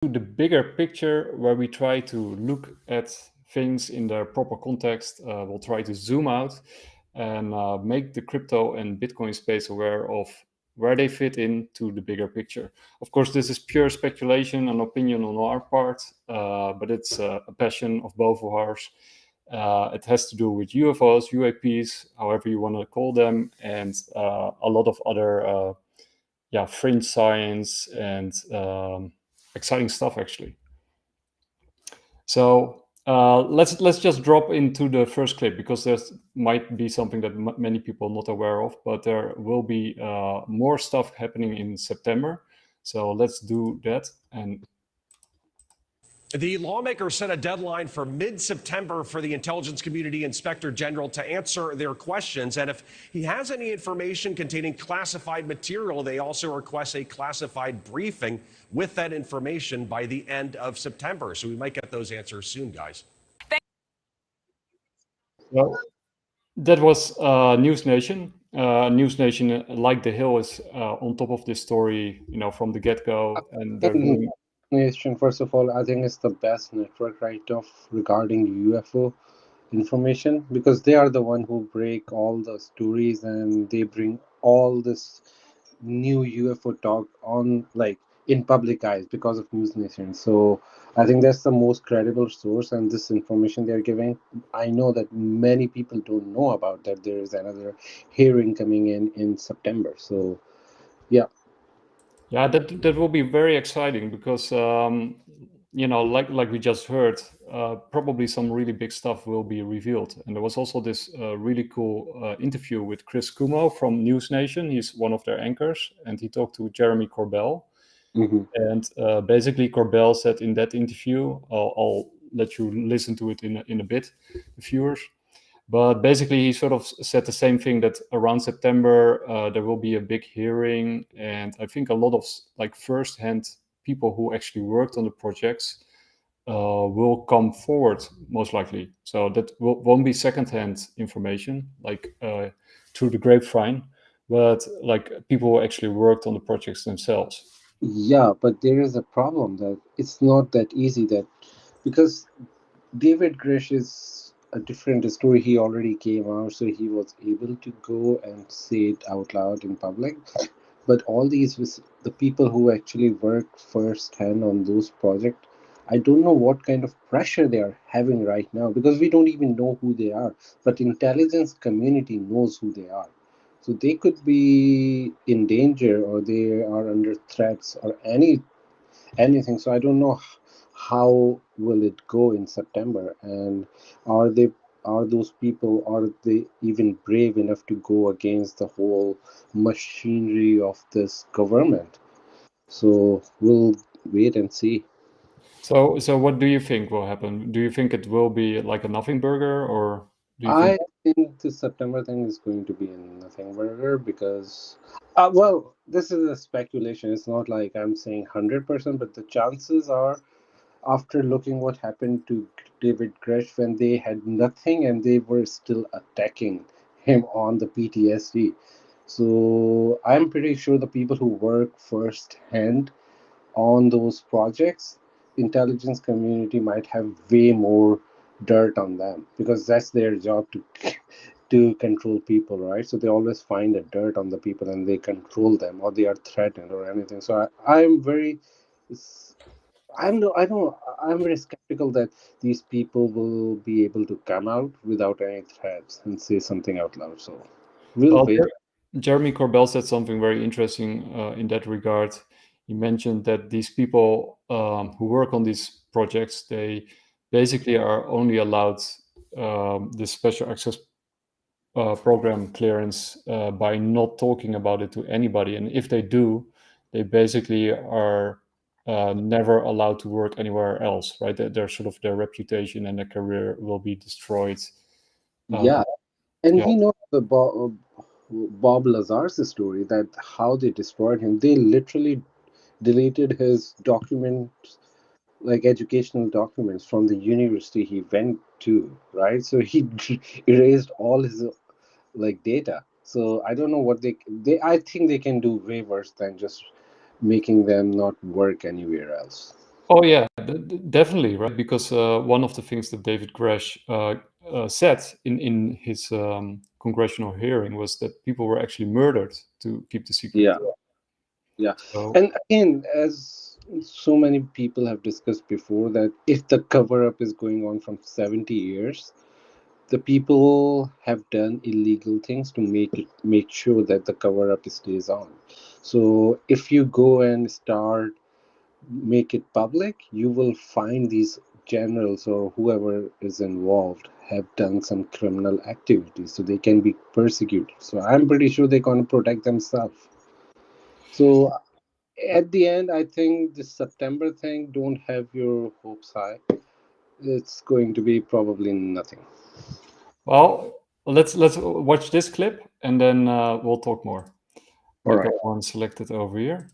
the bigger picture where we try to look at things in their proper context. We'll try to zoom out and make the crypto and Bitcoin space aware of where they fit into the bigger picture. Of course, this is pure speculation and opinion on our part, but it's a passion of both of ours. It has to do with UFOs, UAPs, however you want to call them, and a lot of other fringe science and exciting stuff, actually. So let's just drop into the first clip, because there might be something that many people not aware of, but there will be more stuff happening in September. So let's do that. And the lawmakers set a deadline for mid-September for the Intelligence Community Inspector General to answer their questions. And if he has any information containing classified material, they also request a classified briefing with that information by the end of September. So we might get those answers soon, guys. Well, that was News Nation. News Nation, like The Hill, is on top of this story, from the get-go, and they're doing. Nation, first of all, I think it's the best network right now regarding UFO information, because they are the one who break all the stories and they bring all this new UFO talk on, like, in public eyes because of News Nation. So I think that's the most credible source, and this information they're giving, I know that many people don't know about that there is another hearing coming in September. So yeah. Yeah, that will be very exciting, because like we just heard, probably some really big stuff will be revealed. And there was also this really cool interview with Chris Cuomo from News Nation. He's one of their anchors, and he talked to Jeremy Corbell. Mm-hmm. And basically, Corbell said in that interview, I'll let you listen to it in a bit, the viewers. But basically, he sort of said the same thing, that around September there will be a big hearing, and I think a lot of first-hand people who actually worked on the projects will come forward, most likely. So that won't be second-hand information, through the grapevine, but people who actually worked on the projects themselves. Yeah, but there is a problem that it's not that easy, that because David Grish is a different story. He already came out, so he was able to go and say it out loud in public. But all these the people who actually work firsthand on those projects, I don't know what kind of pressure they are having right now, because we don't even know who they are. But intelligence community knows who they are. So they could be in danger, or they are under threats, or anything. So I don't know how will it go in September, and are those people, are they even brave enough to go against the whole machinery of this government? So we'll wait and see. So what do you think will happen? Do you think it will be like a nothing burger, or do you think? I think the September thing is going to be a nothing burger, because well, this is a speculation. It's not like I'm saying 100%, but the chances are, after looking what happened to David Grush when they had nothing and they were still attacking him on the PTSD. So I'm pretty sure the people who work firsthand on those projects, intelligence community might have way more dirt on them, because that's their job to control people, right? So they always find a dirt on the people and they control them, or they are threatened or anything. So I'm very I don't. I'm very skeptical that these people will be able to come out without any threats and say something out loud. So we'll Well, wait. Jeremy Corbell said something very interesting in that regard. He mentioned that these people who work on these projects, they basically are only allowed this special access program clearance by not talking about it to anybody. And if they do, they basically are never allowed to work anywhere else, right? Their sort of their reputation and their career will be destroyed. Yeah, and Yeah. he knows the Bob Lazar's story, that how they destroyed him. They literally deleted his documents, like educational documents from the university he went to, right? So he erased all his like data. So I don't know what they I think they can do way worse than just making them not work anywhere else. Oh yeah, definitely, right? Because one of the things that David Grush said in his congressional hearing was that people were actually murdered to keep the secret. Yeah, yeah. So, And again, as so many people have discussed before, that if the cover up is going on from 70 years, the people have done illegal things to make sure that the cover up stays on. So if you go and start make it public, you will find these generals or whoever is involved have done some criminal activities, so they can be persecuted. So I'm pretty sure they're going to protect themselves. So at the end, I think the September thing, don't have your hopes high. It's going to be probably nothing. well, let's watch this clip and then we'll talk more. All I right. got one selected over here,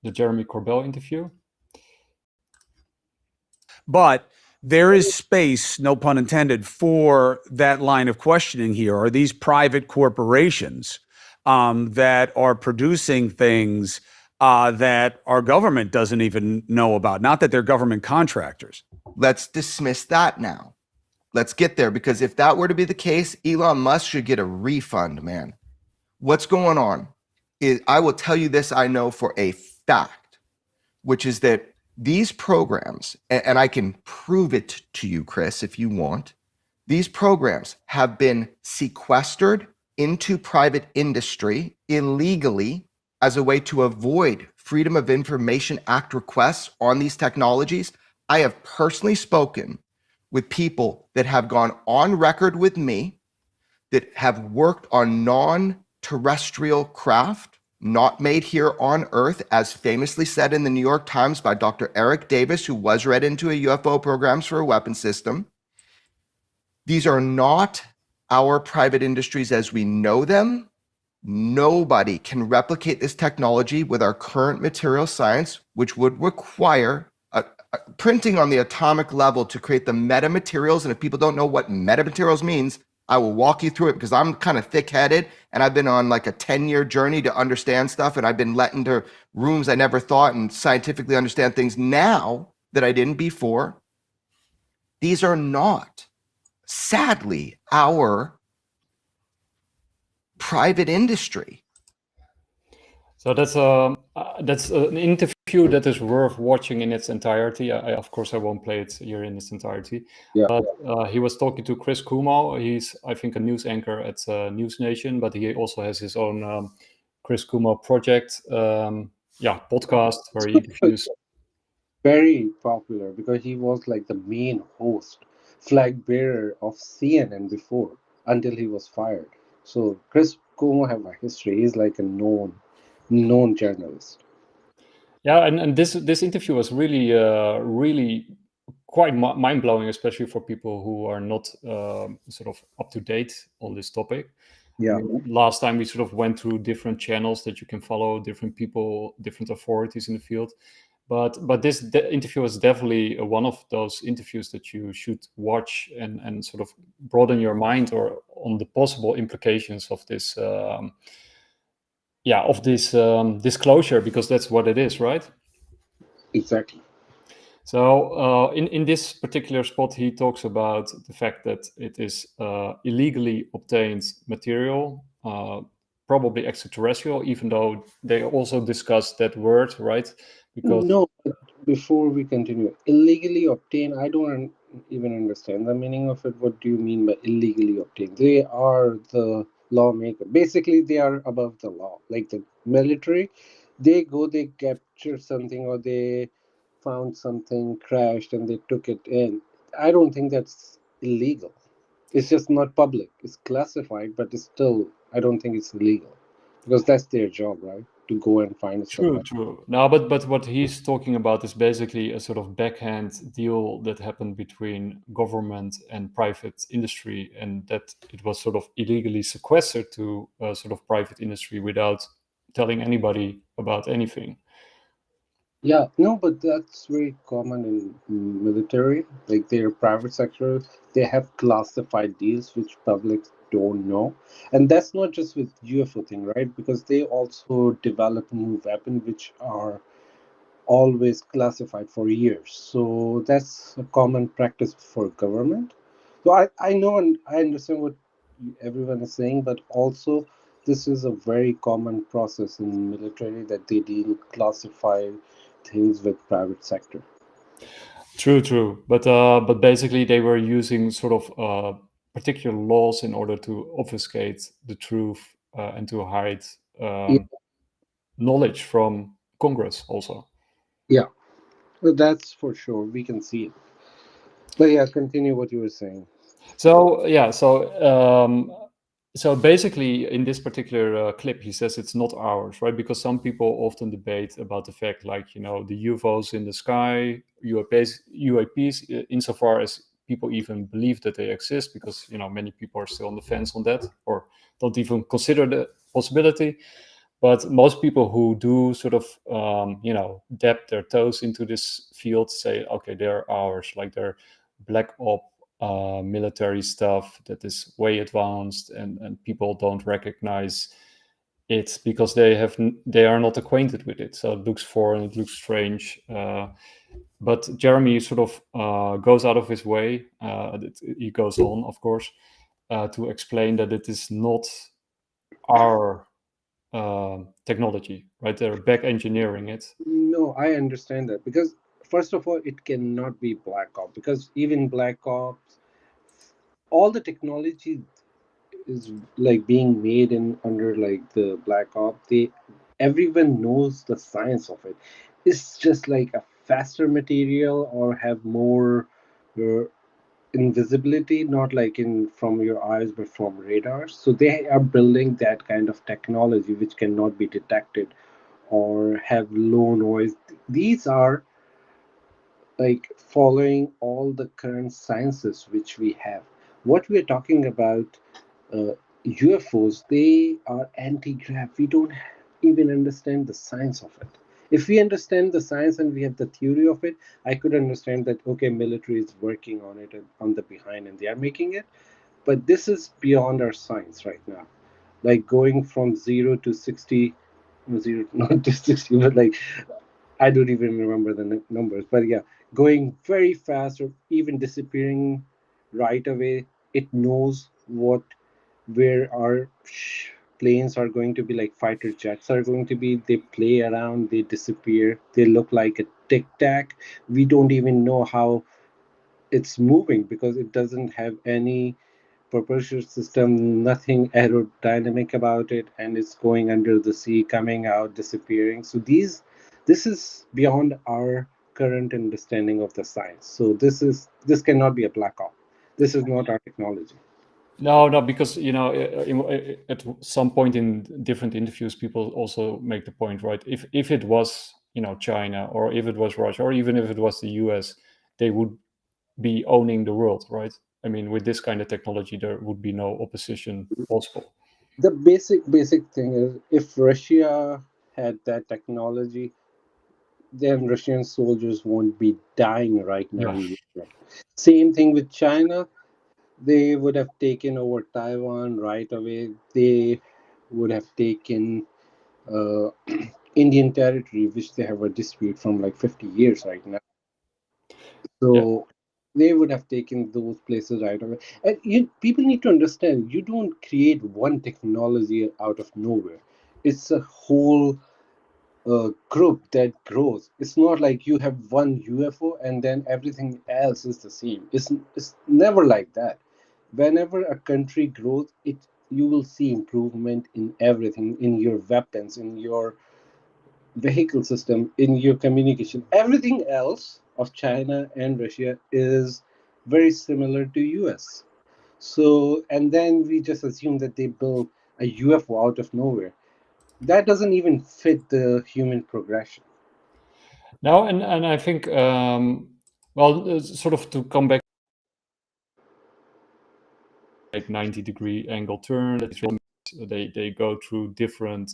the Jeremy Corbell interview. But there is space, no pun intended, for that line of questioning here. Are these private corporations that are producing things that our government doesn't even know about? Not that they're government contractors. Let's dismiss that now. Let's get there, because if that were to be the case, Elon Musk should get a refund, man. What's going on is, I will tell you this, I know for a fact, which is that these programs, and I can prove it to you, Chris, if you want, these programs have been sequestered into private industry illegally as a way to avoid Freedom of Information Act requests on these technologies. I have personally spoken with people that have gone on record with me that have worked on non-terrestrial craft, not made here on Earth, as famously said in the New York Times by Dr. Eric Davis, who was read into a UFO programs for a weapon system. These are not our private industries as we know them. Nobody can replicate this technology with our current material science, which would require printing on the atomic level to create the metamaterials. And if people don't know what metamaterials means, I will walk you through it, because I'm kind of thick-headed and I've been on like a 10-year journey to understand stuff, and I've been let into rooms I never thought and scientifically understand things now that I didn't before. These are not, sadly, our private industry. So that's an interview that is worth watching in its entirety. Of course I won't play it here in its entirety. Yeah. But he was talking to Chris Kumo. He's, I think, a news anchor at News Nation, but he also has his own Chris Kumo project, podcast where he interviews. Very popular because he was like the main host, flag bearer of CNN before, until he was fired. So Chris Cuomo have a history. He's like a known journalist. Yeah, and this interview was really quite mind blowing, especially for people who are not sort of up to date on this topic. Yeah. I mean, last time we sort of went through different channels that you can follow, different people, different authorities in the field. But this interview was definitely one of those interviews that you should watch and sort of broaden your mind or on the possible implications of this disclosure, because that's what it is, right? Exactly. So in this particular spot, he talks about the fact that it is illegally obtained material, probably extraterrestrial, even though they also discuss that word, right? Because No, but before we continue, illegally obtained, I don't even understand the meaning of it. What do you mean by illegally obtained? They are the lawmaker. Basically, they are above the law. Like the military, they capture something, or they found something crashed and they took it in. I don't think that's illegal. It's just not public. It's classified, but it's still, I don't think it's illegal, because that's their job, right? To go and find stuff. True. No, but what he's talking about is basically a sort of backhand deal that happened between government and private industry, and that it was sort of illegally sequestered to sort of private industry without telling anybody about anything. Yeah, no, but that's very common in military. Like their private sector, they have classified deals which public don't know. And that's not just with UFO thing, right? Because they also develop new weapons which are always classified for years. So that's a common practice for government. So I know and I understand what everyone is saying, but also this is a very common process in military that they deal classify things with private sector. True. But basically, they were using sort of particular laws in order to obfuscate the truth and to hide Yeah, knowledge from Congress also. yeah, that's for sure. We can see it. But yeah, continue what you were saying. So yeah, so basically, in this particular clip, he says it's not ours, right? Because some people often debate about the fact, like, you know, the UFOs in the sky, UAPs, insofar as people even believe that they exist, because, you know, many people are still on the fence on that or don't even consider the possibility. But most people who do sort of, you know, dip their toes into this field say, okay, they're ours, like they're black op military stuff that is way advanced, and people don't recognize it because they are not acquainted with it. So it looks foreign, it looks strange. But Jeremy sort of goes out of his way. He goes on, of course, to explain that it is not our technology, right? They're back engineering it. No, I understand that because first of all, it cannot be Black Ops because even Black Ops, all the technology is like being made in under like the Black Ops. Everyone knows the science of it. It's just like a faster material or have more uh, invisibility, not like in from your eyes but from radars. So they are building that kind of technology which cannot be detected or have low noise. These are like following all the current sciences which we have. What we are talking about, UFOs, they are anti-grav. We don't even understand the science of it. If we understand the science and we have the theory of it, I could understand that okay, military is working on it and on the behind and they are making it. But this is beyond our science right now. Like going from 0 to 60, no, zero, not to 60, but like I don't even remember the numbers, but yeah, going very fast or even disappearing right away. It knows where our planes are going to be, like fighter jets are going to be. They play around, they disappear, they look like a tic tac. We don't even know how it's moving because it doesn't have any propulsion system, nothing aerodynamic about it, and it's going under the sea, coming out, disappearing. So this is beyond our current understanding of the science. So this cannot be a black hole. This is not our technology. No, because, you know, at some point in different interviews, people also make the point, right? If it was, you know, China, or if it was Russia, or even if it was the US, they would be owning the world, right? I mean, with this kind of technology, there would be no opposition possible. The basic thing is if Russia had that technology, then Russian soldiers won't be dying right now Yeah. in Europe. Same thing with China. They would have taken over Taiwan right away. They would have taken uh, Indian territory, which they have a dispute from like 50 years right now. Yeah. So they would have taken those places right away. And people need to understand you don't create one technology out of nowhere. It's a whole group that grows. It's not like you have one UFO and then everything else is the same. It's never like that. Whenever a country grows, it you will see improvement in everything, in your weapons, in your vehicle system, in your communication. Everything else of China and Russia is very similar to US. So, and then we just assume that they built a UFO out of nowhere. That doesn't even fit the human progression. Now, and I think, well, sort of to come back, like 90-degree angle turn, they go through different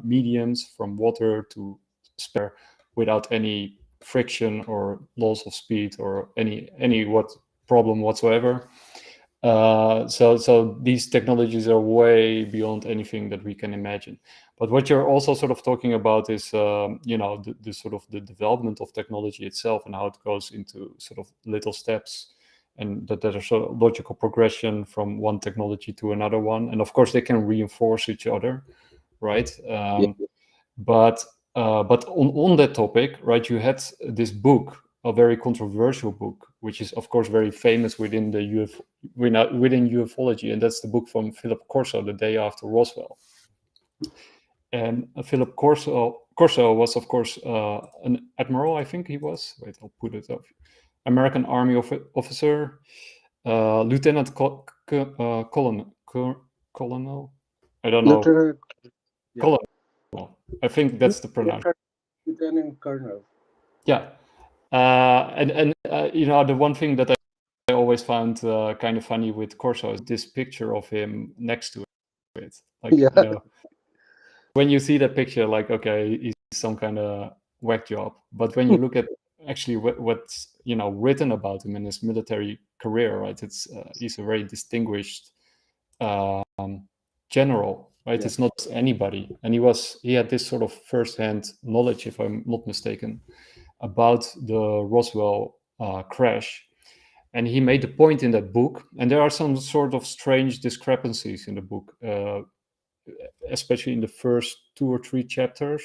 mediums, from water to spare, without any friction or loss of speed or any what problem whatsoever. So these technologies are way beyond anything that we can imagine. But what you're also sort of talking about is, the sort of the development of technology itself and how it goes into sort of little steps, and that there's a logical progression from one technology to another one. And of course, they can reinforce each other, right? But on that topic, right, you had this book, a very controversial book, which is of course very famous within the within ufology, and that's the book from Philip Corso, The Day After Roswell. And Philip Corso was, of course, an admiral, I think he was. Wait, I'll put it up. American Army officer, Lieutenant Colonel. I don't know. Lieutenant, yeah. Colonel. I think that's the pronunciation. Lieutenant Colonel. Yeah. And the one thing that I always found kind of funny with Corso is this picture of him next to it. Like, Yeah. When you see that picture, like, okay, he's some kind of whack job. But when you look at actually what's written about him in his military career, right? It's he's a very distinguished general, right? Yeah. It's not anybody, and he had this sort of first-hand knowledge, if I'm not mistaken, about the Roswell crash. And he made the point in that book, and there are some sort of strange discrepancies in the book, especially in the first 2 or 3 chapters.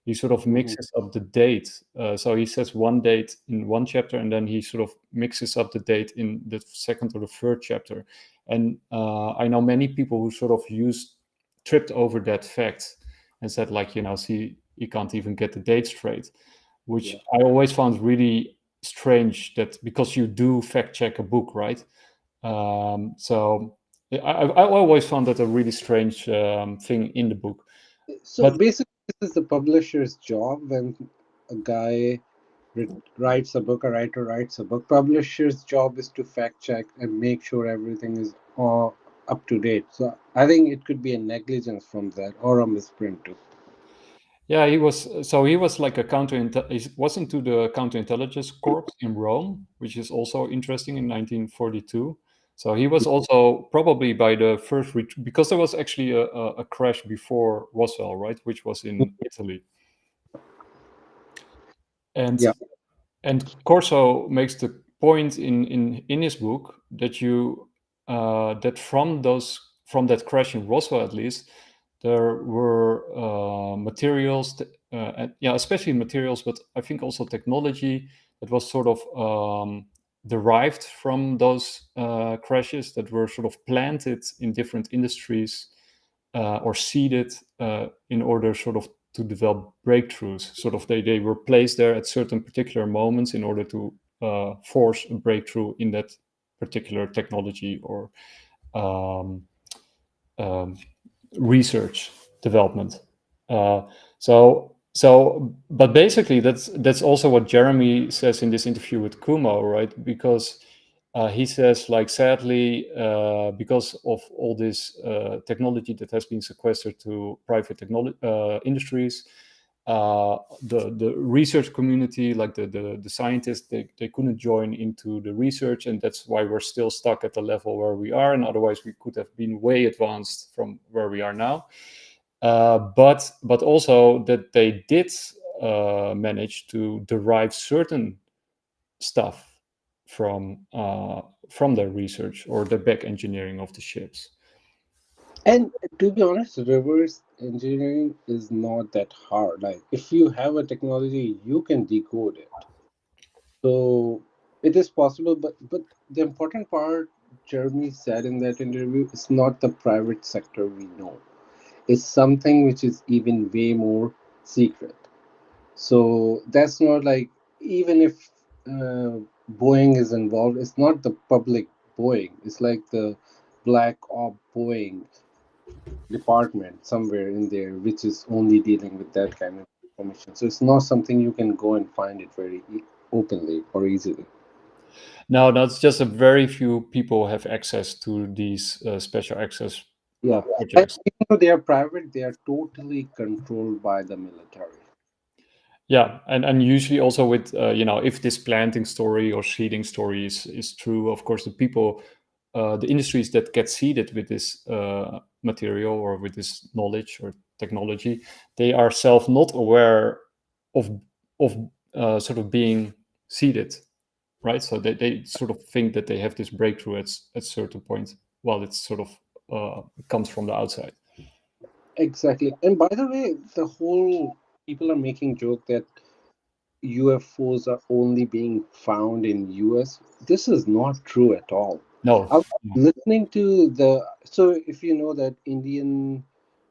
He sort of mixes up the date. So he says one date in one chapter, and then he sort of mixes up the date in the second or the third chapter. And I know many people who sort of tripped over that fact and said, like, see, you can't even get the date straight, which I always found really strange, that because you do fact check a book, right? So I always found that a really strange thing in the book. So basically, this is the publisher's job. When a guy writes a book, a writer writes a book, publisher's job is to fact check and make sure everything is up to date. So I think it could be a negligence from that, or a misprint too. Yeah, he was like he was into the counterintelligence corps in Rome, which is also interesting, in 1942. So he was also probably by the first because there was actually a crash before Roswell, right, which was in Italy. And Corso makes the point in his book that that from that crash in Roswell, at least, there were materials, especially materials, but I think also technology that was sort of derived from those crashes, that were sort of planted in different industries or seeded in order sort of to develop breakthroughs. Sort of they were placed there at certain particular moments in order to force a breakthrough in that particular technology or research development. But basically that's also what Jeremy says in this interview with Kumo, right? Because he says, like, sadly, because of all this technology that has been sequestered to private industries, the research community, like the scientists, they couldn't join into the research, and that's why we're still stuck at the level where we are. And otherwise, we could have been way advanced from where we are now. But also that they did manage to derive certain stuff from their research or the back engineering of the ships. And to be honest, reverse engineering is not that hard. Like, if you have a technology, you can decode it. So it is possible, but the important part Jeremy said in that interview is not the private sector we know. It's something which is even way more secret. So that's not like, even if Boeing is involved, it's not the public Boeing. It's like the black op Boeing department somewhere in there, which is only dealing with that kind of information. So it's not something you can go and find it very openly or easily. No, it's just a very few people have access to these special access projects. Even though they are private, they are totally controlled by the military. Yeah, and usually also with if this planting story or seeding story is true, of course the people the industries that get seeded with this material or with this knowledge or technology, they are not aware of sort of being seeded, right? So they sort of think that they have this breakthrough at a certain point, while it's sort of comes from the outside. Exactly. And by the way, the whole people are making joke that UFOs are only being found in US. This is not true at all. No. I was listening to so if you know that Indian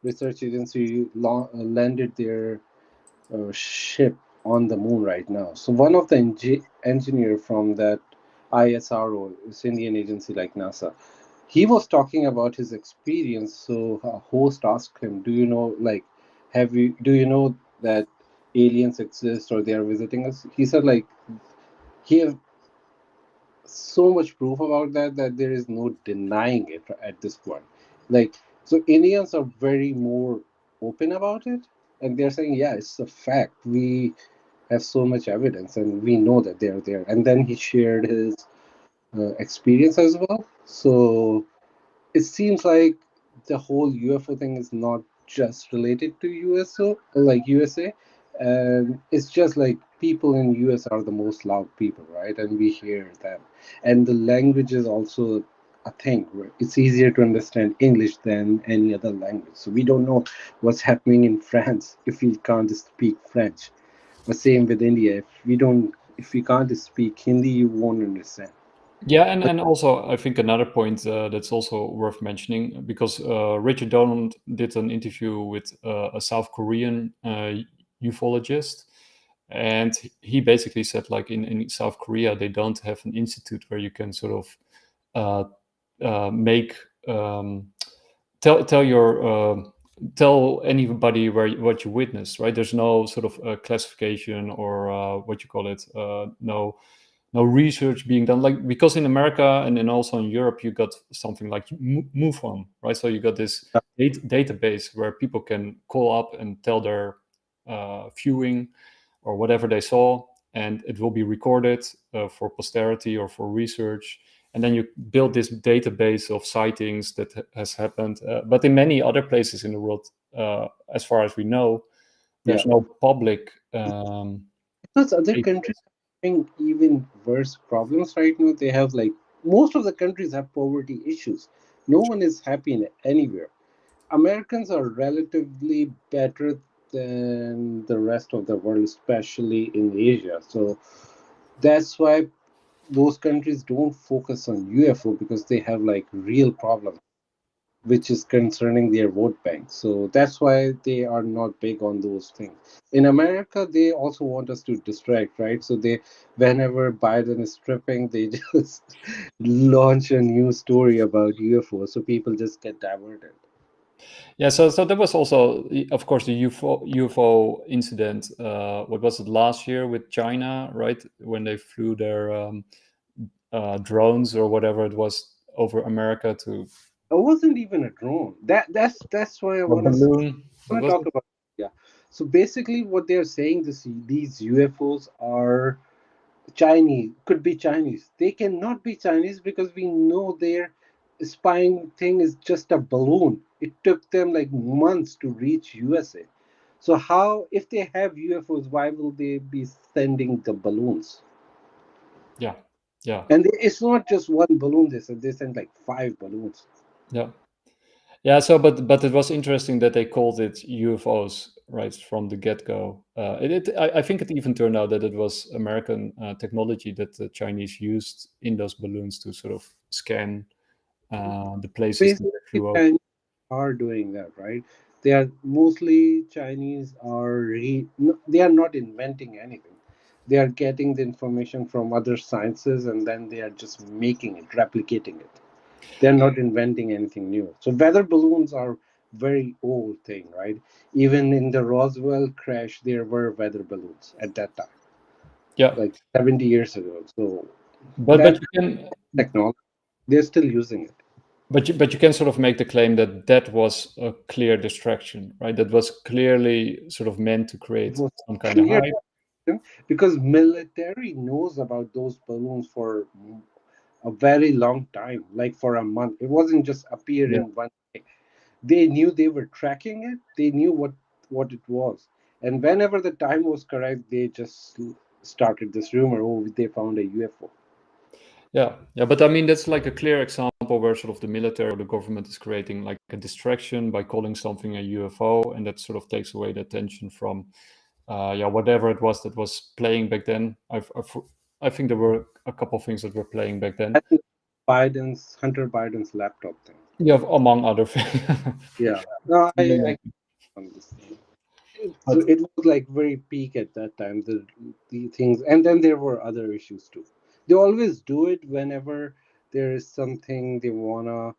research agency landed their ship on the moon right now. So one of the engineer from that ISRO, it's Indian agency like NASA, he was talking about his experience. So a host asked him, "Do you know, like, do you know that aliens exist or they are visiting us?" He said, like, he has so much proof about that there is no denying it at this point. Like, so Indians are very more open about it, and they're saying, "Yeah, it's a fact. We have so much evidence, and we know that they're there." And then he shared his experience as well. So it seems like the whole UFO thing is not just related to USO, like USA, and it's just like people in US are the most loud people, right? And we hear them, and the language is also a thing. Right? It's easier to understand English than any other language. So we don't know what's happening in France if we can't speak French. The same with India. If we can't speak Hindi, you won't understand. Yeah, and also I think another point that's also worth mentioning, because Richard Donald did an interview with a South Korean ufologist, and he basically said, like, in South Korea they don't have an institute where you can sort of make tell anybody what you witnessed, right? There's no sort of classification or what you call it, no research being done, like, because in America and then also in Europe you got something like MUFON, right? So you got this database where people can call up and tell their viewing or whatever they saw, and it will be recorded for posterity or for research. And then you build this database of sightings that has happened. But in many other places in the world, as far as we know, there's no public. Because other countries are having even worse problems right now. They have, like, most of the countries have poverty issues. No one is happy in anywhere. Americans are relatively better than the rest of the world, especially in Asia. So that's why those countries don't focus on UFO, because they have, like, real problems which is concerning their vote bank. So that's why they are not big on those things. In America, they also want us to distract, right? So whenever Biden is tripping, they just launch a new story about UFO, so people just get diverted. Yeah, so there was also, of course, the UFO incident. What was it, last year with China, right? When they flew their drones or whatever it was over America to. It wasn't even a drone. That's why I A want to balloon. talk about. Yeah. So basically, what they're saying, these UFOs are Chinese, could be Chinese. They cannot be Chinese because we know their spying thing is just a balloon. It took them like months to reach USA. So how, if they have UFOs, why will they be sending the balloons? Yeah, yeah, And it's not just one balloon. They sent like 5 balloons. yeah, yeah. So, but it was interesting that they called it UFOs right from the get-go. I think it even turned out that it was American technology that the Chinese used in those balloons to sort of scan the places that Basically, they flew over. Chinese are doing that, right? They are mostly Chinese no, they are not inventing anything. They are getting the information from other sciences, and then they are just making it, replicating it. They're not inventing anything new. So weather balloons are very old thing, right? Even in the Roswell crash, there were weather balloons at that time, Yeah, like 70 years ago. So but that you can. technology, they're still using it. But you can sort of make the claim that that was a clear distraction, right? That was clearly sort of meant to It create was some kind of clear, hype. because military knows about those balloons for a very long time, like for a month. It wasn't just appearing one day. They knew they were tracking it. They knew what it was, and whenever the time was correct, they just started this rumor. Oh, they found a UFO. Yeah, but I mean that's like a clear example where sort of the military or the government is creating like a distraction by calling something a UFO, and that sort of takes away the attention from whatever it was that was playing back then. I think there were a couple of things that were playing back then. I think Hunter Biden's laptop thing. Yeah, among other things. Yeah, no, Yeah. I understand. So it was like very peak at that time. The things, and then there were other issues too. They always do it whenever there is something they wanna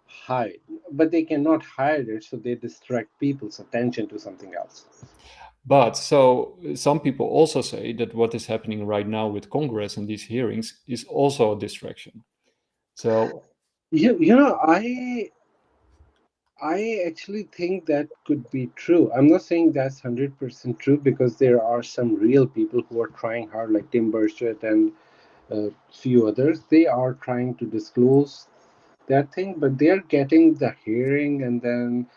hide, but they cannot hide it, so they distract people's attention to something else. But so some people also say that what is happening right now with Congress and these hearings is also a distraction. So You know, I actually think that could be true. I'm not saying that's 100% true because there are some real people who are trying hard, like Tim Burchett and a few others. They are trying to disclose that thing, but they're getting the hearing and then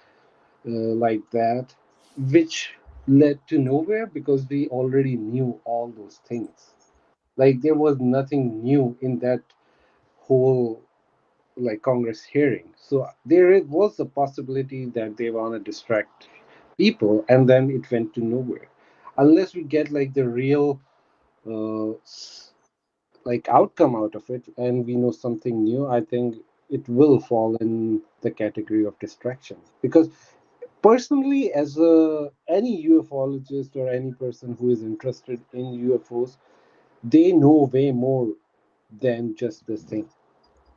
like that, which led to nowhere because we already knew all those things. Like there was nothing new in that whole like Congress hearing. So was a possibility that they want to distract people, and then it went to nowhere. Unless we get like the real like outcome out of it, and we know something new, I think it will fall in the category of distraction. Because personally, as any ufologist or any person who is interested in UFOs, they know way more than just this thing.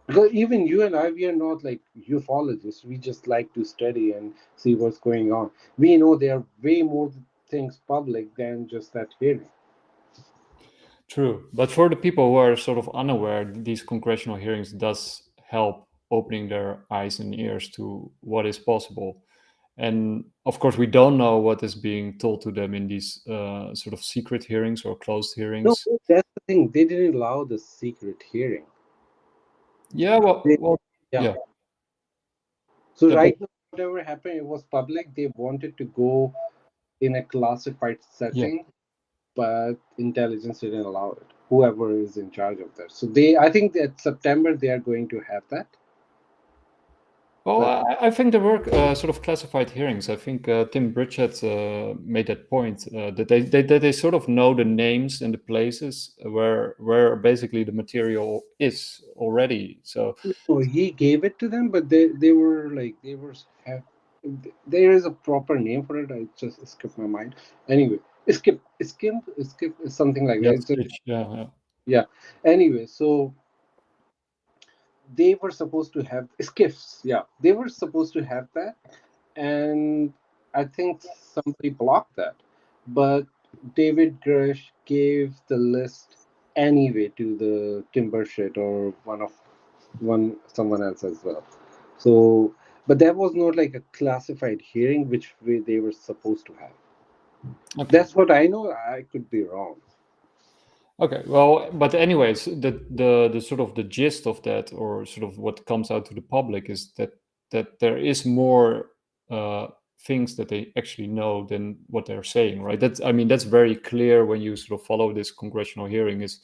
Because even you and I, we are not like ufologists. We just like to study and see what's going on. We know there are way more things public than just that hearing. true. But for the people who are sort of unaware, these congressional hearings does help opening their eyes and ears to what is possible. And of course, we don't know what is being told to them in these sort of secret hearings or closed No, hearings. that's the thing. They didn't allow the secret hearing. Yeah, They, yeah. yeah, So yeah, but right now, whatever happened, it was public. They wanted to go in a classified yeah. setting, but intelligence didn't allow it. Whoever is in charge of that. So I think that September they are going to have that. Well, But I think there were sort of classified hearings. I think Tim Burchett made that point that they sort of know the names and the places where basically the material is already. So no, he gave it to them, but they were like they were have. There is a proper name for it. I just skipped my mind. Anyway, skip something like that. yes, It's just, yeah. yeah. Anyway, so they were supposed to have skiffs. Yeah, they were supposed to have that, and I think somebody blocked that. But David Grush gave the list anyway to the timber shed or someone else as well. So, but that was not like a classified hearing, which way they were supposed to have. Okay. That's what I know. I could be wrong. Okay, well, but anyways, the sort of the gist of that, or sort of what comes out to the public, is that there is more things that they actually know than what they're saying, right? I mean, that's very clear when you sort of follow this congressional hearing. Is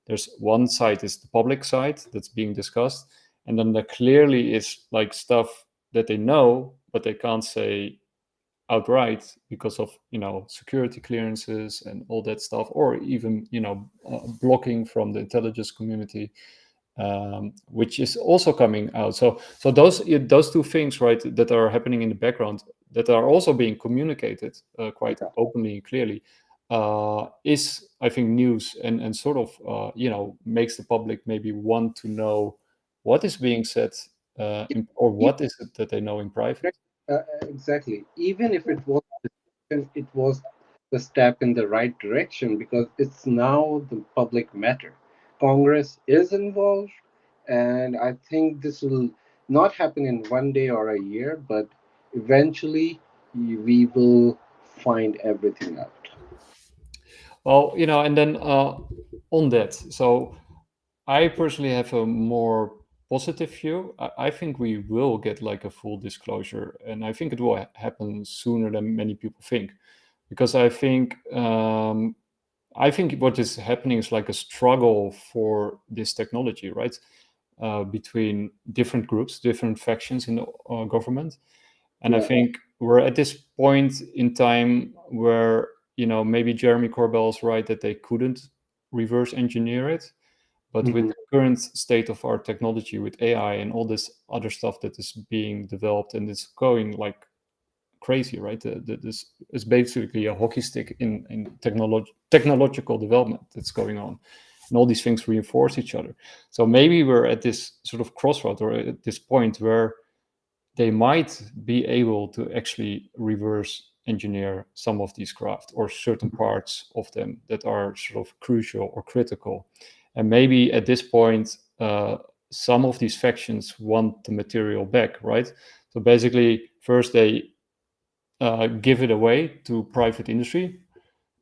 there's one side is the public side that's being discussed, and then there clearly is like stuff that they know, but they can't say outright because of security clearances and all that stuff, or even blocking from the intelligence community, which is also coming out. So those two things, right, that are happening in the background, that are also being communicated quite Yeah. openly and clearly, is, I think, news, and sort of makes the public maybe want to know what is being said, or what is it that they know in private. Exactly. Even if it was the step in the right direction because it's now the public matter. Congress is involved, and I think this will not happen in one day or a year, but eventually we will find everything out. Well, and then on that, so I personally have a more positive view. I think we will get like a full disclosure, and I think it will happen sooner than many people think, because I think what is happening is like a struggle for this technology, right? Between different groups, different factions in the government, and I think we're at this point in time where, you know, maybe Jeremy Corbell is right that they couldn't reverse engineer it. But with the current state of our technology, with AI and all this other stuff that is being developed and it's going like crazy, right? This is basically a hockey stick in technological development that's going on. And all these things reinforce each other. So maybe we're at this sort of crossroad, or at this point where they might be able to actually reverse engineer some of these craft or certain parts of them that are sort of crucial or critical. And maybe at this point, some of these factions want the material back, right? So basically, first they give it away to private industry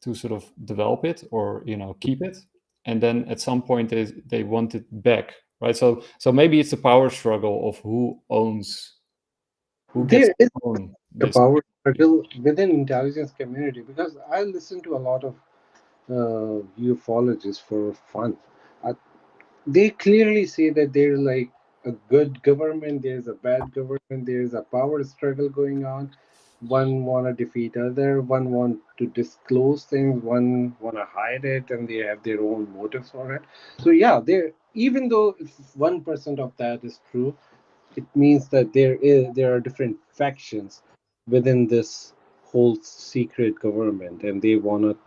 to sort of develop it or, you know, keep it, and then at some point they want it back, right? So maybe it's a power struggle of who gets There is to own a this. power struggle within intelligence community, because I listen to a lot of ufologists for fun. Uh, they clearly say that there's like a good government, there's a bad government, there's a power struggle going on. One want to defeat other, one want to disclose things, one want to hide it, and they have their own motives for it. So yeah, there, even though if 1% of that is true, it means that there are different factions within this whole secret government, and they want to,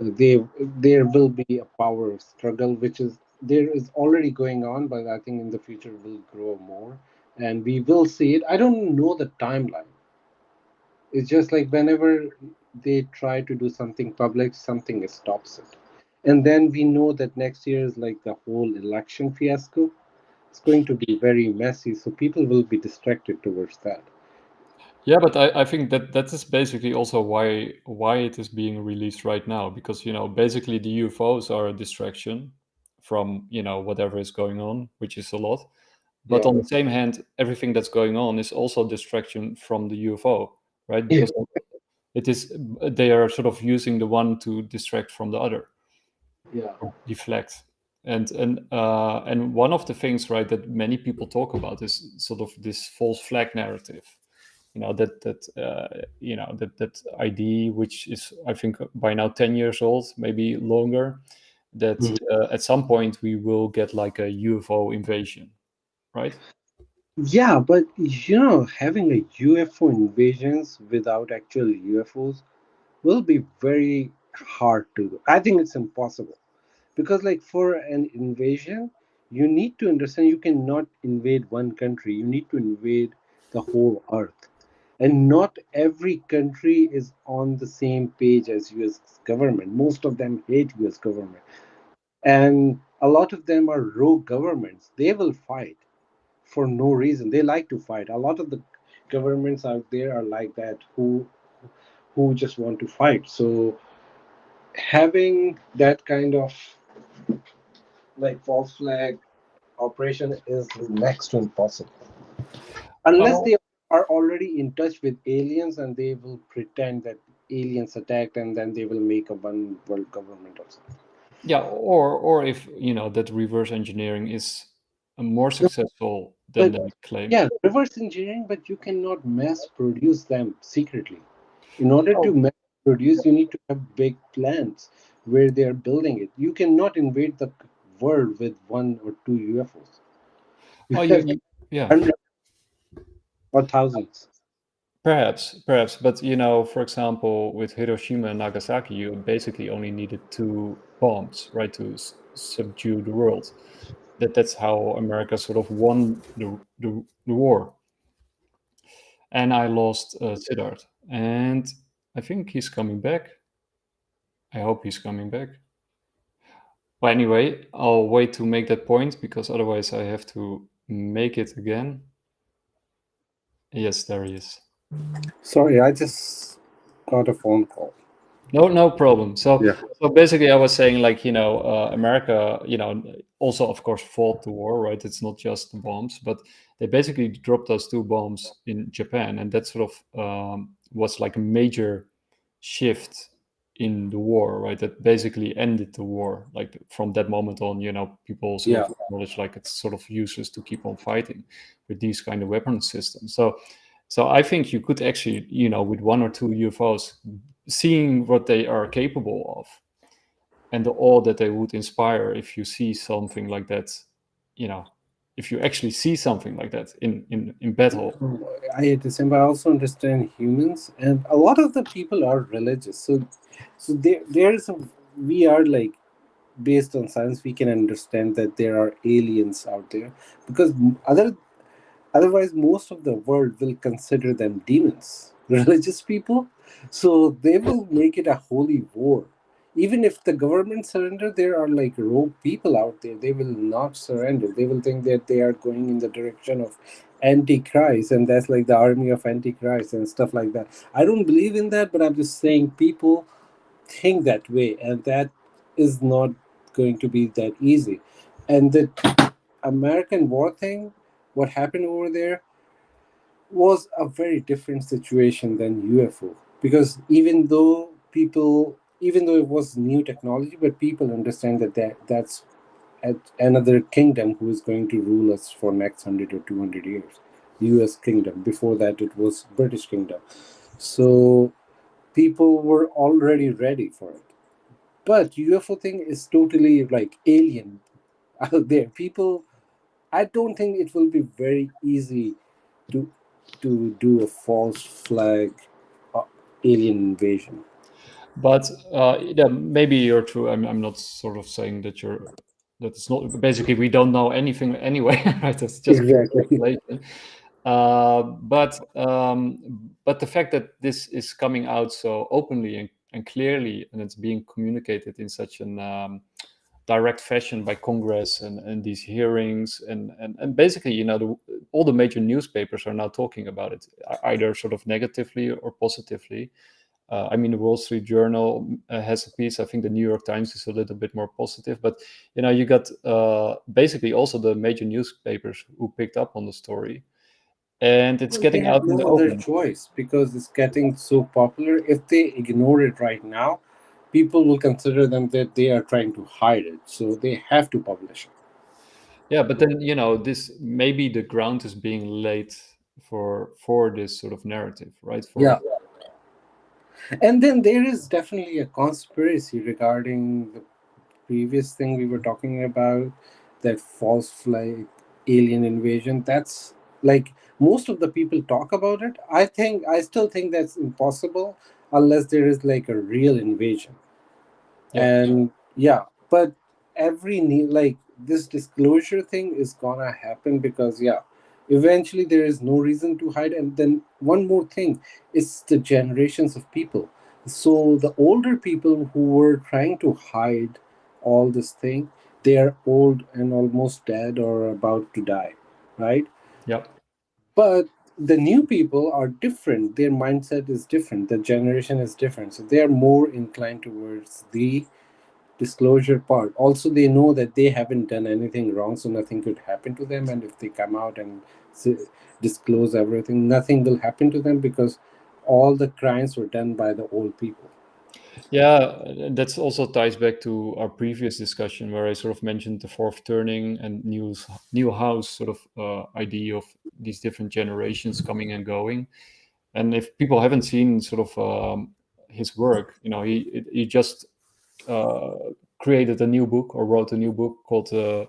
they there will be a power struggle, which is there is already going on, but I think in the future will grow more, and we will see it. I don't know the timeline. It's just like whenever they try to do something public, something stops it. And then we know that next year is like the whole election fiasco. It's going to be very messy, so people will be distracted towards that. Yeah, but I think that is basically also why it is being released right now, because, you know, basically the UFOs are a distraction from, you know, whatever is going on, which is a lot. But Yeah. on the same hand, everything that's going on is also a distraction from the UFO, right? Yeah. Because it is, they are sort of using the one to distract from the other, Yeah. deflect. And one of the things, right, that many people talk about is sort of this false flag narrative. You know, that ID, which is, I think, by now 10 years old, maybe longer, that at some point we will get like a UFO invasion, right? Yeah, but you know, having a UFO invasions without actual UFOs will be very hard to do. I think it's impossible, because like for an invasion, you need to understand you cannot invade one country. You need to invade the whole earth. And not every country is on the same page as US government. Most of them hate US government. And a lot of them are rogue governments. They will fight for no reason. They like to fight. A lot of the governments out there are like that, who just want to fight. So having that kind of like false flag operation is next to impossible, unless Oh, they are already in touch with aliens and they will pretend that aliens attacked, and then they will make a one world government or something. yeah, or if, you know, that reverse engineering is more successful than But they claim. yeah, reverse engineering, but you cannot mass produce them secretly. In order to Oh, mass produce, you need to have big plants where they are building it. You cannot invade the world with one or two UFOs. You oh, have yeah. hundreds or thousands. Perhaps, but, you know, for example, with Hiroshima and Nagasaki, you basically only needed 2 bombs, right, to subdue the world. That's how America sort of won the war. And I lost Siddharth, and I think he's coming back. I hope he's coming back. Well, anyway, I'll wait to make that point, because otherwise I have to make it again. Yes, there he is. Sorry, I just got a phone call. No problem. So, Yeah. so basically, I was saying, like, America, also of course fought the war, right? It's not just the bombs, but they basically dropped those 2 bombs in Japan, and that sort of was like a major shift in the war, right? That basically ended the war. Like from that moment on, people sort Yeah. of acknowledge like it's sort of useless to keep on fighting with these kind of weapon systems. So I think you could actually, with 1 or 2 UFOs, seeing what they are capable of and the awe that they would inspire if you see something like that, if you actually see something like that in battle. I December. I also understand humans, and a lot of the people are religious. So there is a, we are like, based on science, we can understand that there are aliens out there, because otherwise most of the world will consider them demons, religious people. So they will make it a holy war. Even if the government surrender, there are like rogue people out there. They will not surrender. They will think that they are going in the direction of antichrist, and that's like the army of antichrist and stuff like that. I don't believe in that, but I'm just saying people think that way, and that is not going to be that easy. And the American war thing, what happened over there was a very different situation than UFO, because even though it was new technology, but people understand that's another kingdom who is going to rule us for next 100 or 200 years. US kingdom. Before that, it was British kingdom. So people were already ready for it. But UFO thing is totally like alien out there. People, I don't think it will be very easy to do a false flag uh, alien invasion. But yeah, maybe you're true. I'm not sort of saying that it's not. Basically, we don't know anything anyway, right? It's just pure Exactly. speculation. But the fact that this is coming out so openly and clearly, and it's being communicated in such an direct fashion by Congress and these hearings, and basically, all the major newspapers are now talking about it, either sort of negatively or positively. I mean, the Wall Street Journal has a piece. I think the New York Times is a little bit more positive, but you got basically also the major newspapers who picked up on the story, and it's Well, they getting have out in the no other open. choice because it's getting so popular. If they ignore it right now, people will consider them that they are trying to hide it. So they have to publish it. Yeah, but then this maybe the ground is being laid for this sort of narrative, right? Yeah. And then there is definitely a conspiracy regarding the previous thing we were talking about, that false flag alien invasion. That's like, most of the people talk about it. I still think that's impossible unless there is like a real invasion. Yeah. And yeah, but like this disclosure thing is gonna happen, because yeah, eventually there is no reason to hide. And then one more thing, it's the generations of people. So the older people who were trying to hide all this thing, they are old and almost dead or about to die, right? Yeah. But the new people are different. Their mindset is different, the generation is different, so they are more inclined towards the disclosure part. Also, they know that they haven't done anything wrong, so nothing could happen to them. And if they come out and disclose everything, nothing will happen to them, because all the crimes were done by the old people. Yeah, and that's also ties back to our previous discussion where I sort of mentioned the fourth turning and new house sort of idea of these different generations coming and going. And if people haven't seen sort of his work, he just uh, created a new book or wrote a new book called the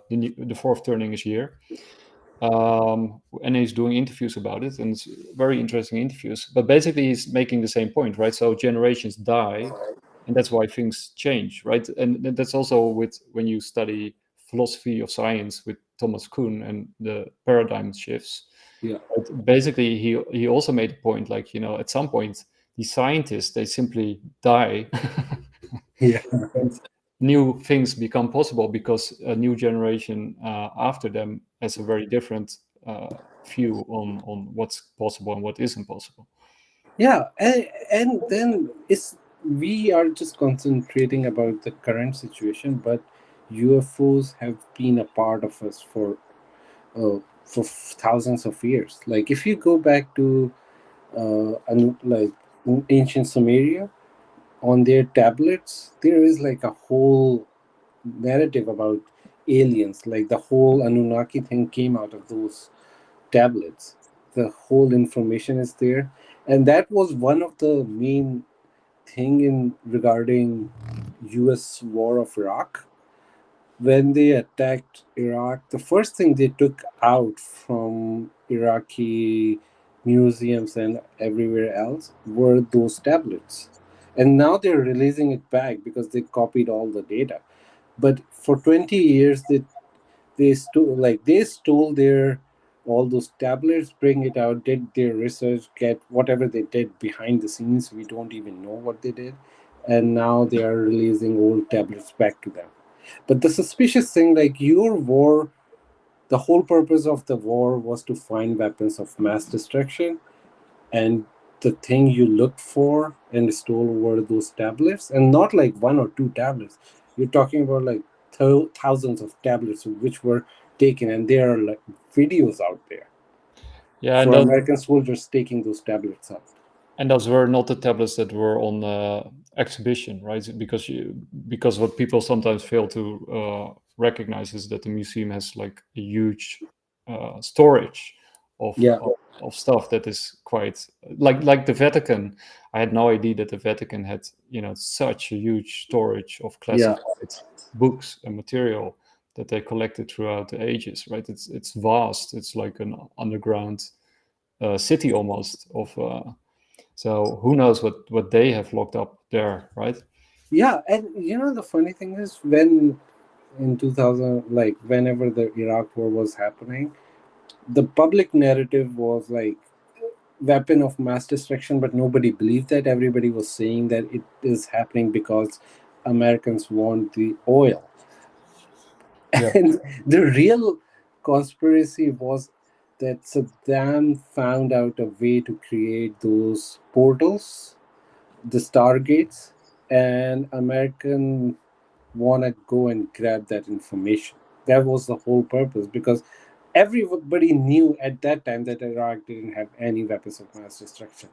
fourth turning is here. And he's doing interviews about it, and it's very interesting interviews. But basically, he's making the same point, right? So generations die, and that's why things change, right? And that's also with when you study philosophy of science with Thomas Kuhn and the paradigm shifts. Yeah. But basically, he also made a point, like at some point, the scientists they simply die. Yeah. And new things become possible because a new generation after them has a very different view on what's possible and what isn't possible. Yeah, and then it's we are just concentrating about the current situation, but UFOs have been a part of us for thousands of years. Like if you go back to like ancient Sumeria, on their tablets, there is like a whole narrative about aliens. Like the whole Anunnaki thing came out of those tablets. The whole information is there, and that was one of the main thing in regarding U.S. war of Iraq. When they attacked Iraq, the first thing they took out from Iraqi museums and everywhere else were those tablets. And now they're releasing it back because they copied all the data. But for 20 years, they stole their all those tablets, bring it out, did their research, get whatever they did behind the scenes. We don't even know what they did, and now they are releasing old tablets back to them. But the suspicious thing, like your war, the whole purpose of the war was to find weapons of mass destruction, and the thing you looked for and stole were those tablets, and not like one or two tablets. You're talking about like thousands of tablets which were taken, and there are like videos out there Yeah, for American soldiers taking those tablets out. and those were not the tablets that were on exhibition, right? Because what people sometimes fail to recognize is that the museum has like a huge storage of, Yeah. of stuff that is quite like the Vatican. I had no idea that the Vatican had such a huge storage of classified books and material that they collected throughout the ages, right? It's vast. It's like an underground city almost of. So who knows what they have locked up there, right? Yeah, and the funny thing is, when in 2000, like whenever the Iraq war was happening, the public narrative was like weapon of mass destruction, but nobody believed that. Everybody was saying that it is happening because Americans want the oil. Yeah. And the real conspiracy was that Saddam found out a way to create those portals, the Stargates, and American want to go and grab that information. That was the whole purpose, because everybody knew at that time that Iraq didn't have any weapons of mass destruction.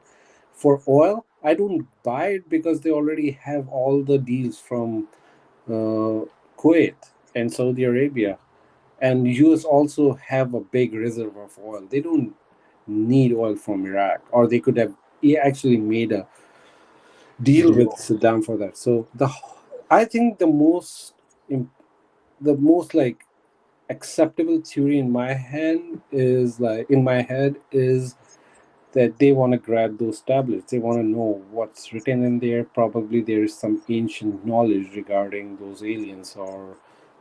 For oil, I don't buy it because they already have all the deals from Kuwait and Saudi Arabia, and US also have a big reserve of oil. They don't need oil from Iraq, or they could have actually made a deal with Saddam for that. So I think the most like acceptable theory in my head is that they want to grab those tablets. They want to know what's written in there. Probably there is some ancient knowledge regarding those aliens, or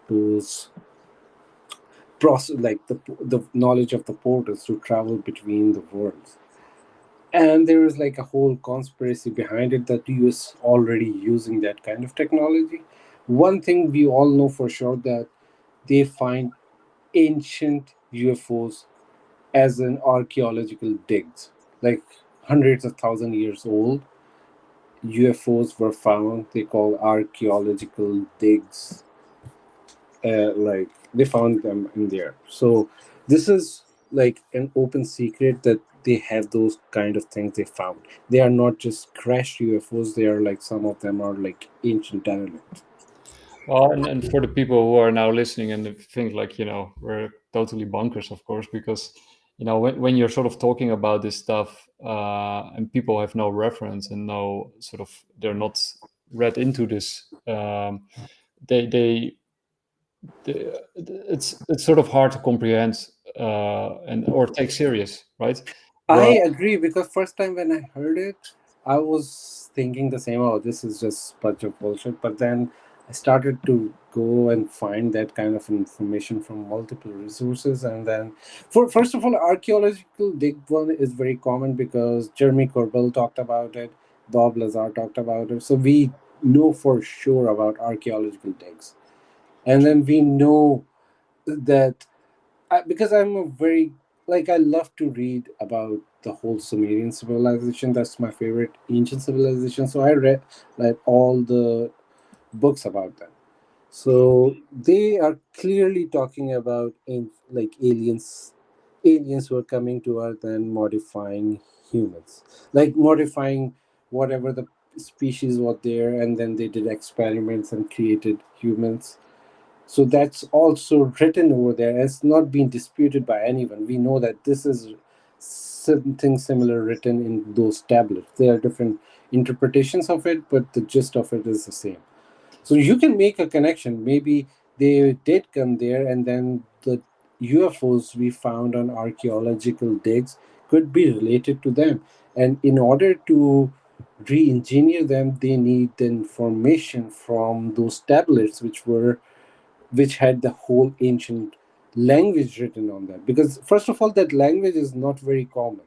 those process, like the knowledge of the portals to travel between the worlds. And there is like a whole conspiracy behind it that the US already using that kind of technology. One thing we all know for sure, that they find ancient UFOs as an archaeological digs, like hundreds of thousand years old UFOs were found. They call archaeological digs. Like they found them in there. So this is like an open secret that they have those kind of things they found. They are not just crashed UFOs. They are like, some of them are like ancient derelict. Well, and for the people who are now listening and think like, we're totally bonkers, of course, because, when you're sort of talking about this stuff and people have no reference and no sort of, they're not read into this, they it's sort of hard to comprehend or take serious, right? I agree, because first time when I heard it, I was thinking the same. Oh, this is just bunch of bullshit. But then I started to go and find that kind of information from multiple resources, and then, first of all, archaeological dig one is very common because Jeremy Corbell talked about it, Bob Lazar talked about it, so we know for sure about archaeological digs, and then we know that because I'm a very, like, I love to read about the whole Sumerian civilization. That's my favorite ancient civilization. So I read like all the books about them. So they are clearly talking about in like aliens who are coming to Earth and modifying humans, like modifying whatever the species was there, and then they did experiments and created humans. So that's also written over there. It's not being disputed by anyone. We know that this is something similar written in those tablets. There are different interpretations of it, but the gist of it is the same. So you can make a connection. Maybe they did come there, and then the UFOs we found on archaeological digs could be related to them. And in order to re-engineer them, they need the information from those tablets, which had the whole ancient language written on that. Because first of all, that language is not very common.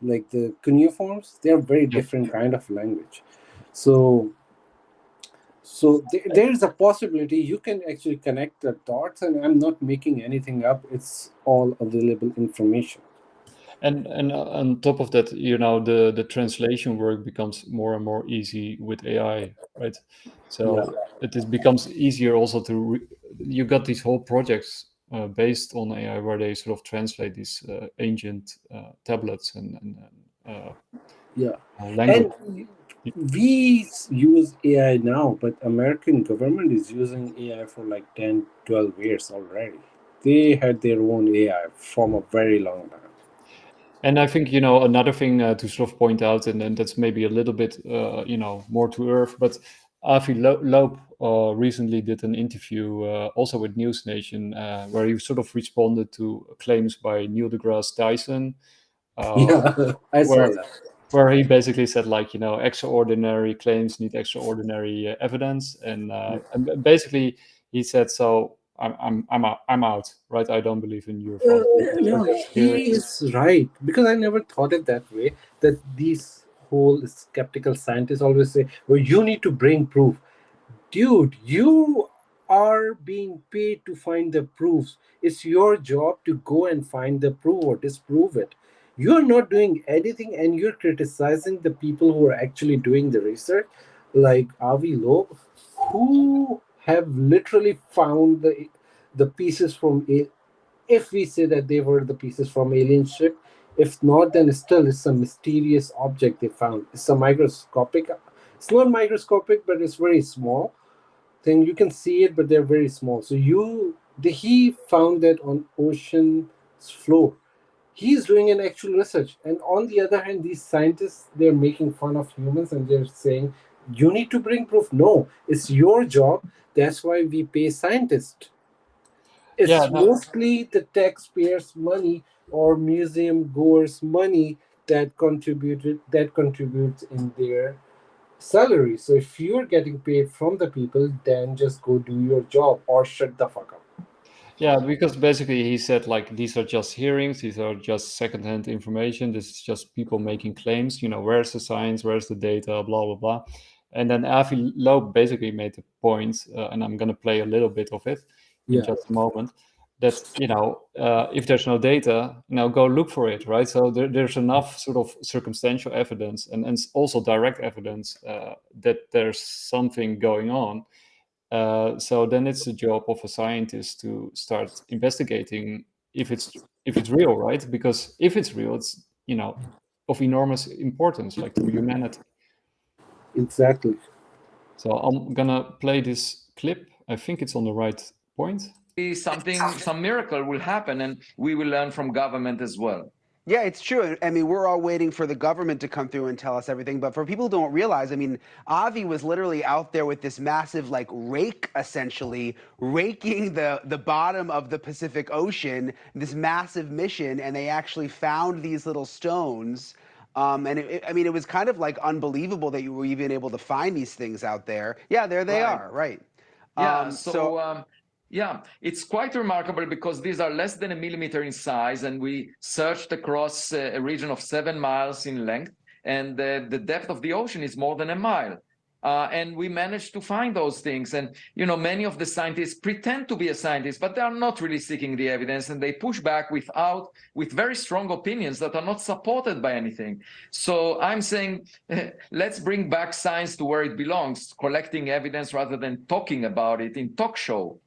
Like the cuneiforms, they are very Yeah. different kind of language. So there's a possibility you can actually connect the dots, and I'm not making anything up. It's all available information. And on top of that, you know, the translation work becomes more and more easy with AI, right? Yeah, So becomes easier also you got these whole projects based on AI where they sort of translate these ancient tablets and yeah. language. And we use AI now, but American government is using AI for like 10, 12 years already. They had their own AI from a very long time. And I think, you know, another thing to sort of point out, and then that's maybe a little bit, you know, more to earth, but Avi Loeb recently did an interview also with News Nation where he sort of responded to claims by Neil deGrasse Tyson, Yeah, I saw where that. where he basically said, like, you know, extraordinary claims need extraordinary evidence, and basically he said, so I'm out, right? I don't believe in UFOs. These are No, just he hearings. is right, because I never thought it that way. That these whole skeptical scientists always say, "Well, you need to bring proof." Dude, you are being paid to find the proofs. It's your job to go and find the proof or disprove it. You're not doing anything, and you're criticizing the people who are actually doing the research, like Avi Loeb, who have literally found the pieces from a. If we say that they were the pieces from alien ship, if not, then still it's a mysterious object they found. It's a microscopic. It's not microscopic, but it's very small thing. You can see it, but they're very small. So he found that on ocean's floor. He's doing an actual research, and on the other hand, these scientists, they're making fun of humans, and they're saying you need to bring proof. No, it's your job. That's why we pay scientists. Yeah, It's no, mostly the taxpayers' money or museum goers' money that contributes in their salary. So if you're getting paid from the people, then just go do your job or shut the fuck up. yeah, because basically he said, like, these are just hearings, these are just secondhand information, this is just people making claims, you know, where's the science, where's the data, blah blah blah. And then Avi Loeb basically made the point, and I'm going to play a little bit of it in Yeah, just a moment, that, you know, if there's no data, you know, go look for it, right? So there's enough sort of circumstantial evidence and also direct evidence that there's something going on. So then it's the job of a scientist to start investigating if it's real, right? Because if it's real, it's, you know, of enormous importance, like, to humanity. exactly. So I'm gonna play this clip. I think it's on the right point. Some miracle will happen, and we will learn from government as well. Yeah, it's true. I mean, we're all waiting for the government to come through and tell us everything. But for people who don't realize, I mean, Avi was literally out there with this massive, like, rake, essentially, raking the bottom of the Pacific Ocean, this massive mission, and they actually found these little stones. And I mean, it was kind of like unbelievable that you were even able to find these things out there. Yeah, there they Right. are, right. Yeah, yeah, it's quite remarkable because these are less than a millimeter in size, and we searched across a region of 7 miles in length, and the depth of the ocean is more than a mile. And we managed to find those things. And, many of the scientists pretend to be a scientist, but they are not really seeking the evidence, and they push back with very strong opinions that are not supported by anything. So I'm saying, let's bring back science to where it belongs, collecting evidence rather than talking about it in talk show.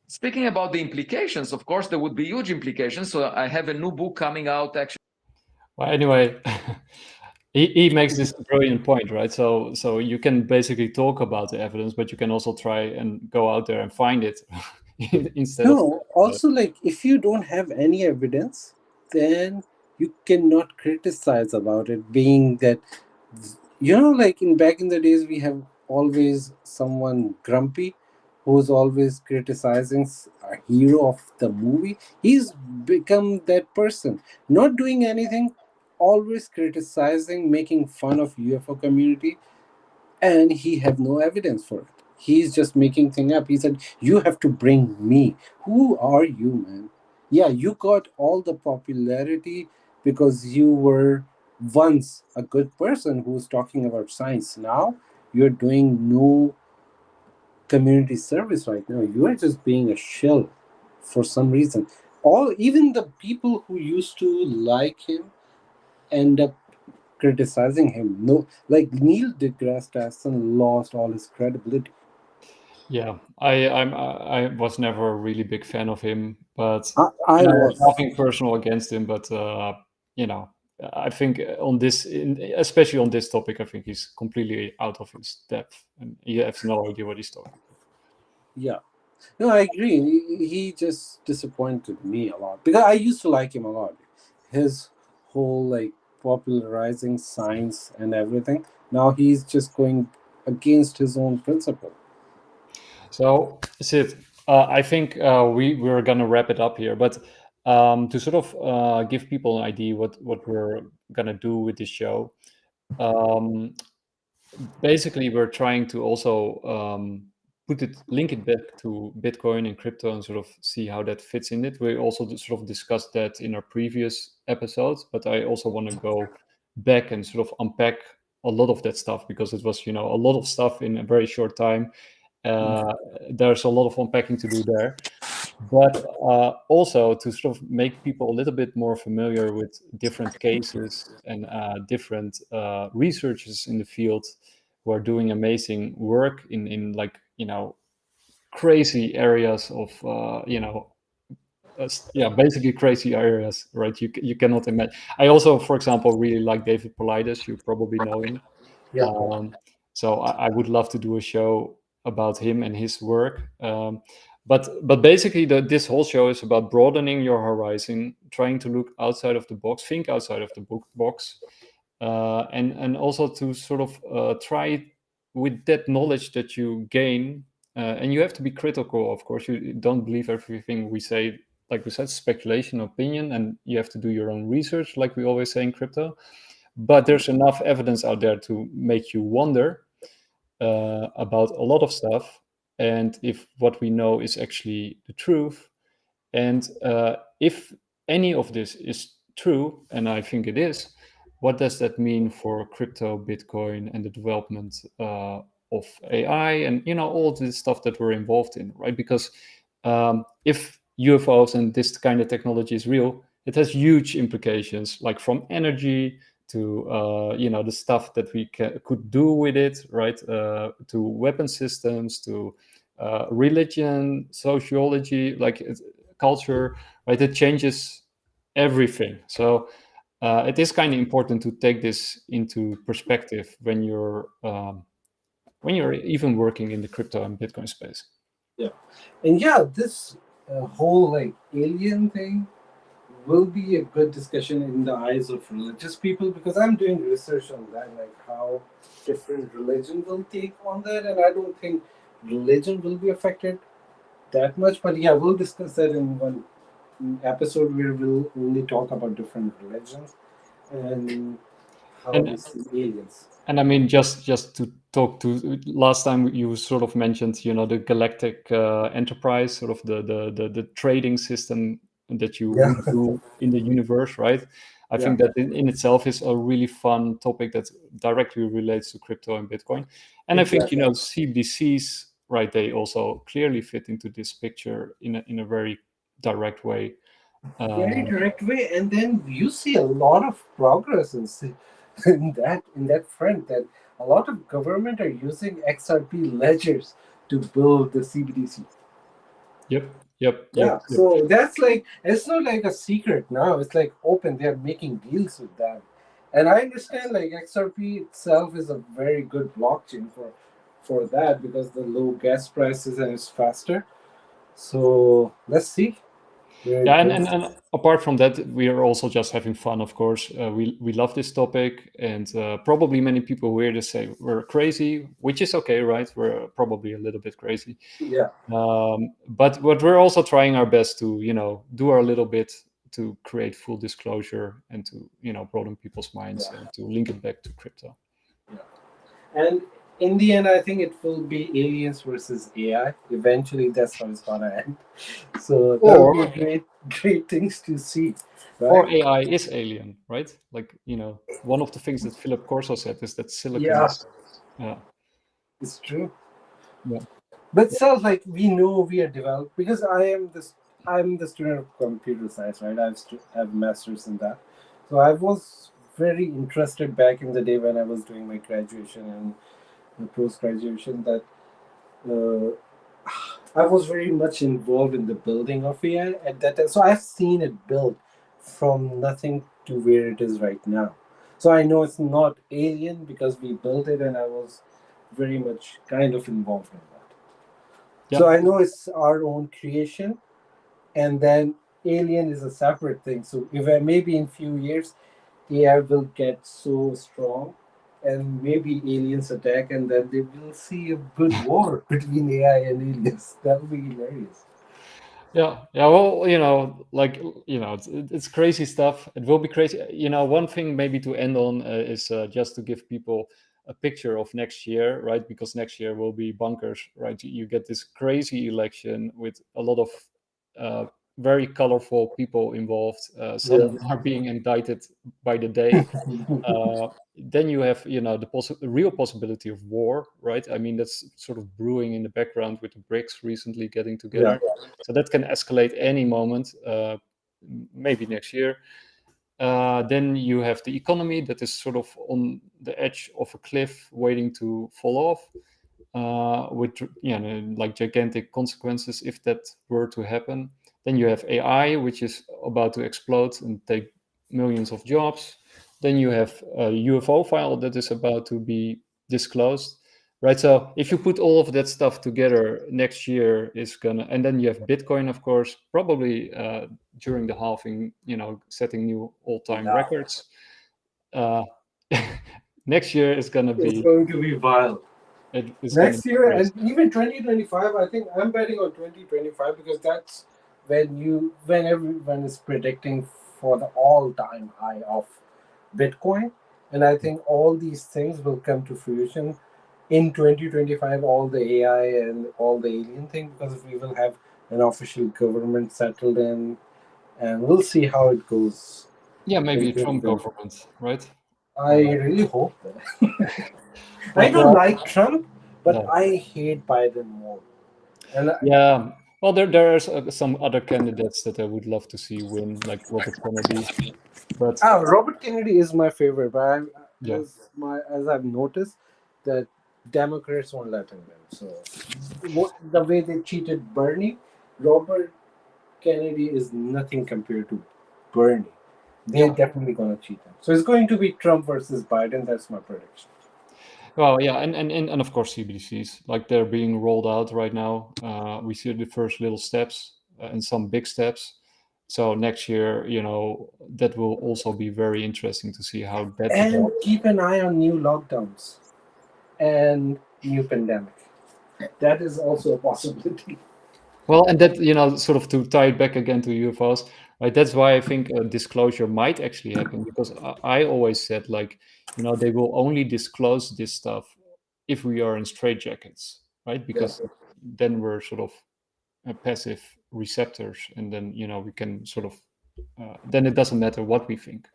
Speaking about the implications, of course, there would be huge implications. So I have a new book coming out, actually. Well, anyway, he makes this brilliant point, right? So you can basically talk about the evidence, but you can also try and go out there and find it instead of... No, also, like, if you don't have any evidence, then you cannot criticize about it, being that, like back in the days, we have always someone grumpy who's always criticizing a hero of the movie. He's become that person, not doing anything, always criticizing, making fun of UFO community, and he have no evidence for it. He's just making thing up. He said, you have to bring me. Who are you, man? Yeah, you got all the popularity because you were once a good person who's talking about science. Now you're doing no community service right now. You are just being a shill for some reason. Even the people who used to like him end up criticizing him. No, like Neil deGrasse Tyson lost all his credibility. Yeah, I was never a really big fan of him, but I was nothing personal against him. But I think especially on this topic, I think he's completely out of his depth, and he has no idea what he's talking. Yeah, no, I agree. He just disappointed me a lot because I used to like him a lot. His whole like popularizing science and everything. Now he's just going against his own principle. So, Sid, I think we're gonna wrap it up here, but to sort of give people an idea what we're gonna do with this show, basically we're trying to also link it back to Bitcoin and crypto and sort of see how that fits in it. We also sort of discussed that in our previous episodes, but I also want to go back and sort of unpack a lot of that stuff because it was, a lot of stuff in a very short time. There's a lot of unpacking to do there, but also to sort of make people a little bit more familiar with different cases and different researchers in the field who are doing amazing work in like crazy areas of basically crazy areas, right? You cannot imagine. I also, for example, really like David Paulides. You probably know him. Yeah. So I would love to do a show about him and his work. But basically, this whole show is about broadening your horizon, trying to look outside of the box, think outside of the box, and also to sort of try with that knowledge that you gain. And you have to be critical, of course. You don't believe everything we say. Like we said, speculation, opinion, and you have to do your own research, like we always say in crypto. But there's enough evidence out there to make you wonder about a lot of stuff, and if what we know is actually the truth, and if any of this is true, and I think it is, what does that mean for crypto, Bitcoin, and the development of AI, and all this stuff that we're involved in, right? Because if UFOs and this kind of technology is real, it has huge implications, like from energy to the stuff that we could do with it, right? To weapon systems, to religion, sociology, like culture, right? It changes everything. So it is kind of important to take this into perspective when you're even working in the crypto and Bitcoin space. Yeah, and this whole like alien thing will be a good discussion in the eyes of religious people, because I'm doing research on that, like how different religion will take on that, and I don't think religion will be affected that much. But we'll discuss that in one episode where we'll only talk about different religions and how we see aliens. And I mean, just to talk to, last time you sort of mentioned, the galactic enterprise, sort of the trading system that you do in the universe, right? I think that in itself is a really fun topic that directly relates to crypto and Bitcoin. And I think, CBDCs, right, they also clearly fit into this picture in a very direct way. Very direct way, and then you see a lot of progress in that front. That a lot of government are using XRP ledgers to build the CBDC. Yep. So that's like, it's not like a secret now. It's like open. They're making deals with them, and I understand like XRP itself is a very good blockchain for that because the low gas prices and it's faster. So let's see. Yeah, and apart from that, we are also just having fun, of course. We love this topic, and probably many people who hear this say we're crazy, which is okay, right? We're probably a little bit crazy. Yeah. But we're also trying our best to, do our little bit to create full disclosure and to, broaden people's minds and to link it back to crypto. Yeah. And in the end, I think it will be aliens versus AI. Eventually, that's how it's gonna end. So that would be great things to see. Right? Or AI is alien, right? Like, one of the things that Philip Corso said is that silicon is... Yeah. It's true. Yeah. But still, like, we know we are developed because I'm the student of computer science, right? I have masters in that. So I was very interested back in the day when I was doing my graduation and post-graduation that I was very much involved in the building of AI at that time. So I've seen it build from nothing to where it is right now. So I know it's not alien because we built it and I was very much kind of involved in that. Yeah. So I know it's our own creation, and then alien is a separate thing. So if maybe in few years AI will get so strong and maybe aliens attack, and then they will see a good war between AI and aliens. That would be hilarious. Yeah. Well, it's crazy stuff. It will be crazy. One thing maybe to end on is just to give people a picture of next year, right? Because next year will be bonkers, right? You get this crazy election with a lot of very colorful people involved. Some are being indicted by the day. Then you have, the real possibility of war, right? I mean, that's sort of brewing in the background with the BRICS recently getting together. So that can escalate any moment, maybe next year. Then you have the economy that is sort of on the edge of a cliff waiting to fall off, with like gigantic consequences if that were to happen. Then you have AI, which is about to explode and take millions of jobs. Then you have a UFO file that is about to be disclosed, right? So if you put all of that stuff together, next year is gonna, and then you have Bitcoin, of course, probably during the halving, setting new all-time records. Next year is gonna be. It's going to be wild. Next year and even 2025, I think I'm betting on 2025 because that's when everyone is predicting for the all-time high of Bitcoin, and I think all these things will come to fruition in 2025. All the AI and all the alien thing, because we will have an official government settled in, and we'll see how it goes. Yeah, maybe a Trump government, right? I really hope that. I don't like Trump, but I hate Biden more. And well, there are some other candidates that I would love to see win, like Robert Kennedy. But Robert Kennedy is my favorite, but as I've noticed, that Democrats won't let him win. So the way they cheated Bernie, Robert Kennedy is nothing compared to Bernie. They're definitely going to cheat him. So it's going to be Trump versus Biden. That's my prediction. Well, yeah, and of course CBDCs, like they're being rolled out right now. We see the first little steps and some big steps. So next year, that will also be very interesting to see how that. And keep an eye on new lockdowns and new pandemic. That is also a possibility. Well, and that, sort of to tie it back again to UFOs, right? That's why I think a disclosure might actually happen, because I always said, like, they will only disclose this stuff if we are in straitjackets, right? Because then we're sort of passive receptors, and then, we can sort of, then it doesn't matter what we think.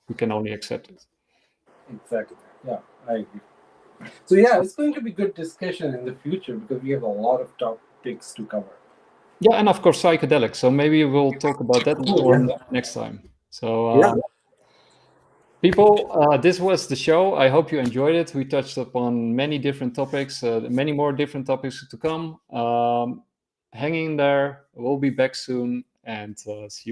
we can only accept it. Exactly. Yeah, I agree. So yeah, it's going to be good discussion in the future because we have a lot of topics to cover. Yeah, and of course psychedelics. So maybe we'll talk about that one next time. So people, this was the show. I hope you enjoyed it. We touched upon many different topics, many more different topics to come. Hang in there. We'll be back soon, and see you